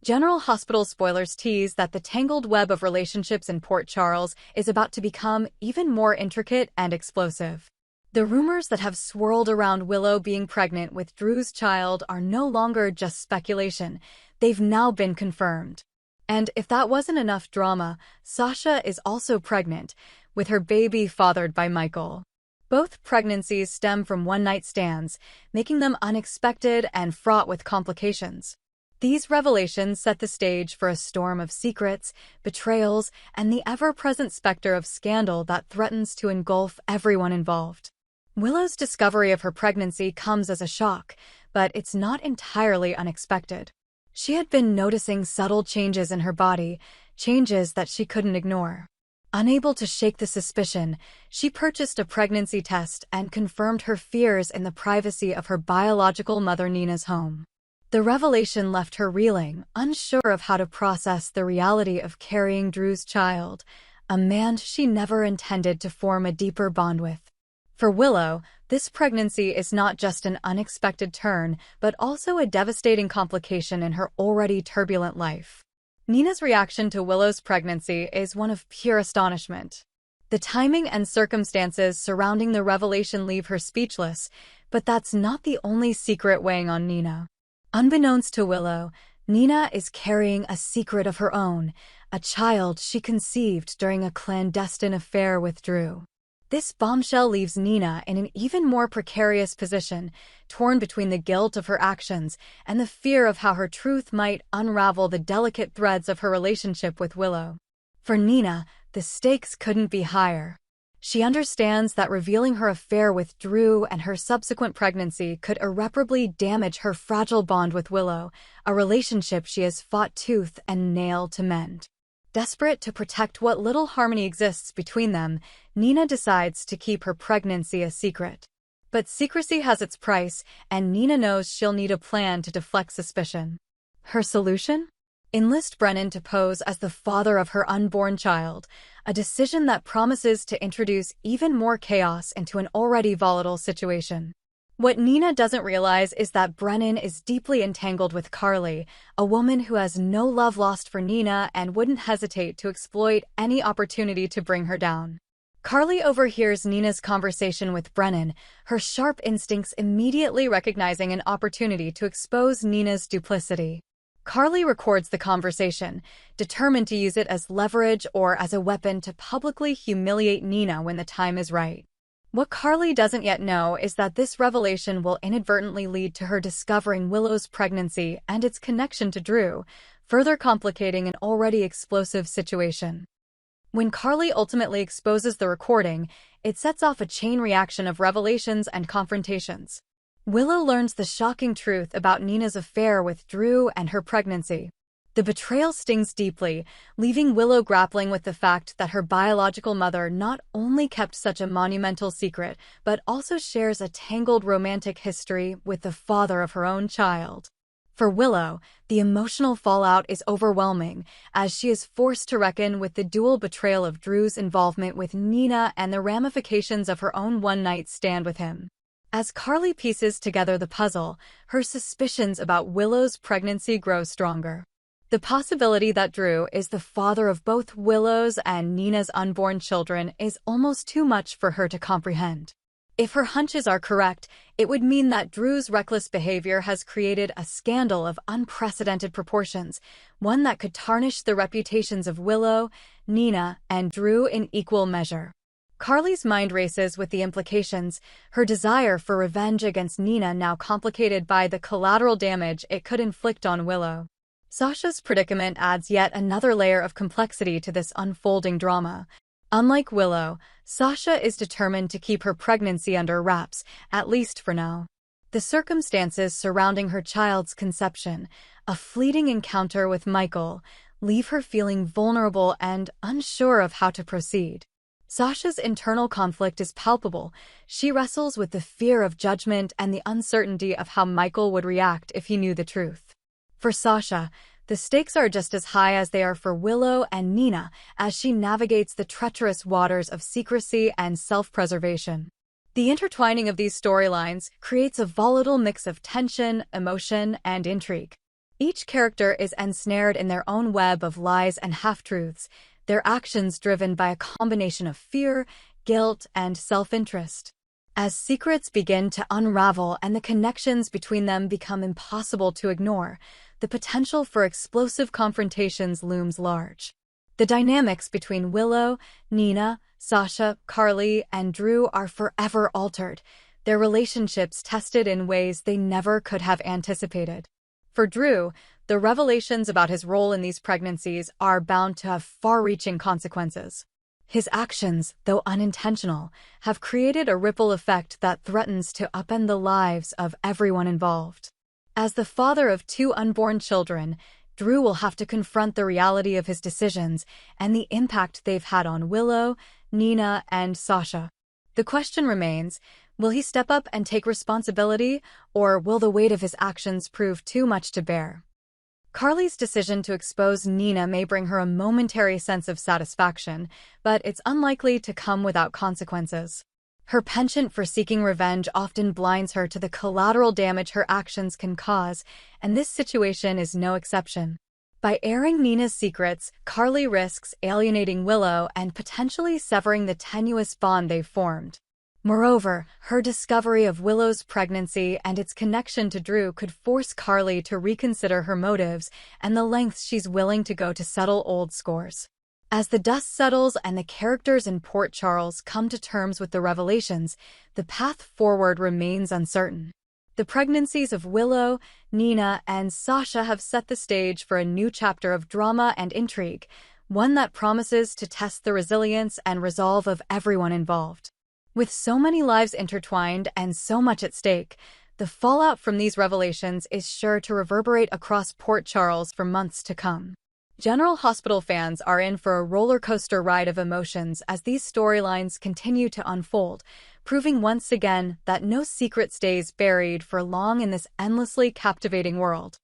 General Hospital spoilers tease that the tangled web of relationships in Port Charles is about to become even more intricate and explosive. The rumors that have swirled around Willow being pregnant with Drew's child are no longer just speculation, they've now been confirmed. And if that wasn't enough drama, Sasha is also pregnant, with her baby fathered by Michael. Both pregnancies stem from one-night stands, making them unexpected and fraught with complications. These revelations set the stage for a storm of secrets, betrayals, and the ever-present specter of scandal that threatens to engulf everyone involved. Willow's discovery of her pregnancy comes as a shock, but it's not entirely unexpected. She had been noticing subtle changes in her body, changes that she couldn't ignore. Unable to shake the suspicion, she purchased a pregnancy test and confirmed her fears in the privacy of her biological mother Nina's home. The revelation left her reeling, unsure of how to process the reality of carrying Drew's child, a man she never intended to form a deeper bond with. For Willow, this pregnancy is not just an unexpected turn, but also a devastating complication in her already turbulent life. Nina's reaction to Willow's pregnancy is one of pure astonishment. The timing and circumstances surrounding the revelation leave her speechless, but that's not the only secret weighing on Nina. Unbeknownst to Willow, Nina is carrying a secret of her own, a child she conceived during a clandestine affair with Drew. This bombshell leaves Nina in an even more precarious position, torn between the guilt of her actions and the fear of how her truth might unravel the delicate threads of her relationship with Willow. For Nina, the stakes couldn't be higher. She understands that revealing her affair with Drew and her subsequent pregnancy could irreparably damage her fragile bond with Willow, a relationship she has fought tooth and nail to mend. Desperate to protect what little harmony exists between them, Nina decides to keep her pregnancy a secret. But secrecy has its price, and Nina knows she'll need a plan to deflect suspicion. Her solution? Enlist Brennan to pose as the father of her unborn child, a decision that promises to introduce even more chaos into an already volatile situation. What Nina doesn't realize is that Brennan is deeply entangled with Carly, a woman who has no love lost for Nina and wouldn't hesitate to exploit any opportunity to bring her down. Carly overhears Nina's conversation with Brennan, her sharp instincts immediately recognizing an opportunity to expose Nina's duplicity. Carly records the conversation, determined to use it as leverage or as a weapon to publicly humiliate Nina when the time is right. What Carly doesn't yet know is that this revelation will inadvertently lead to her discovering Willow's pregnancy and its connection to Drew, further complicating an already explosive situation. When Carly ultimately exposes the recording, it sets off a chain reaction of revelations and confrontations. Willow learns the shocking truth about Nina's affair with Drew and her pregnancy. The betrayal stings deeply, leaving Willow grappling with the fact that her biological mother not only kept such a monumental secret, but also shares a tangled romantic history with the father of her own child. For Willow, the emotional fallout is overwhelming, as she is forced to reckon with the dual betrayal of Drew's involvement with Nina and the ramifications of her own one-night stand with him. As Carly pieces together the puzzle, her suspicions about Willow's pregnancy grow stronger. The possibility that Drew is the father of both Willow's and Nina's unborn children is almost too much for her to comprehend. If her hunches are correct, it would mean that Drew's reckless behavior has created a scandal of unprecedented proportions, one that could tarnish the reputations of Willow, Nina, and Drew in equal measure. Carly's mind races with the implications, her desire for revenge against Nina now complicated by the collateral damage it could inflict on Willow. Sasha's predicament adds yet another layer of complexity to this unfolding drama. Unlike Willow, Sasha is determined to keep her pregnancy under wraps, at least for now. The circumstances surrounding her child's conception, a fleeting encounter with Michael, leave her feeling vulnerable and unsure of how to proceed. Sasha's internal conflict is palpable. She wrestles with the fear of judgment and the uncertainty of how Michael would react if he knew the truth. For Sasha, the stakes are just as high as they are for Willow and Nina as she navigates the treacherous waters of secrecy and self-preservation. The intertwining of these storylines creates a volatile mix of tension, emotion, and intrigue. Each character is ensnared in their own web of lies and half-truths, their actions driven by a combination of fear, guilt, and self-interest. As secrets begin to unravel and the connections between them become impossible to ignore, the potential for explosive confrontations looms large. The dynamics between Willow, Nina, Sasha, Carly, and Drew are forever altered, their relationships tested in ways they never could have anticipated. For Drew, the revelations about his role in these pregnancies are bound to have far-reaching consequences. His actions, though unintentional, have created a ripple effect that threatens to upend the lives of everyone involved. As the father of 2 unborn children, Drew will have to confront the reality of his decisions and the impact they've had on Willow, Nina, and Sasha. The question remains, will he step up and take responsibility, or will the weight of his actions prove too much to bear? Carly's decision to expose Nina may bring her a momentary sense of satisfaction, but it's unlikely to come without consequences. Her penchant for seeking revenge often blinds her to the collateral damage her actions can cause, and this situation is no exception. By airing Nina's secrets, Carly risks alienating Willow and potentially severing the tenuous bond they've formed. Moreover, her discovery of Willow's pregnancy and its connection to Drew could force Carly to reconsider her motives and the lengths she's willing to go to settle old scores. As the dust settles and the characters in Port Charles come to terms with the revelations, the path forward remains uncertain. The pregnancies of Willow, Nina, and Sasha have set the stage for a new chapter of drama and intrigue, one that promises to test the resilience and resolve of everyone involved. With so many lives intertwined and so much at stake, the fallout from these revelations is sure to reverberate across Port Charles for months to come. General Hospital fans are in for a roller coaster ride of emotions as these storylines continue to unfold, proving once again that no secret stays buried for long in this endlessly captivating world.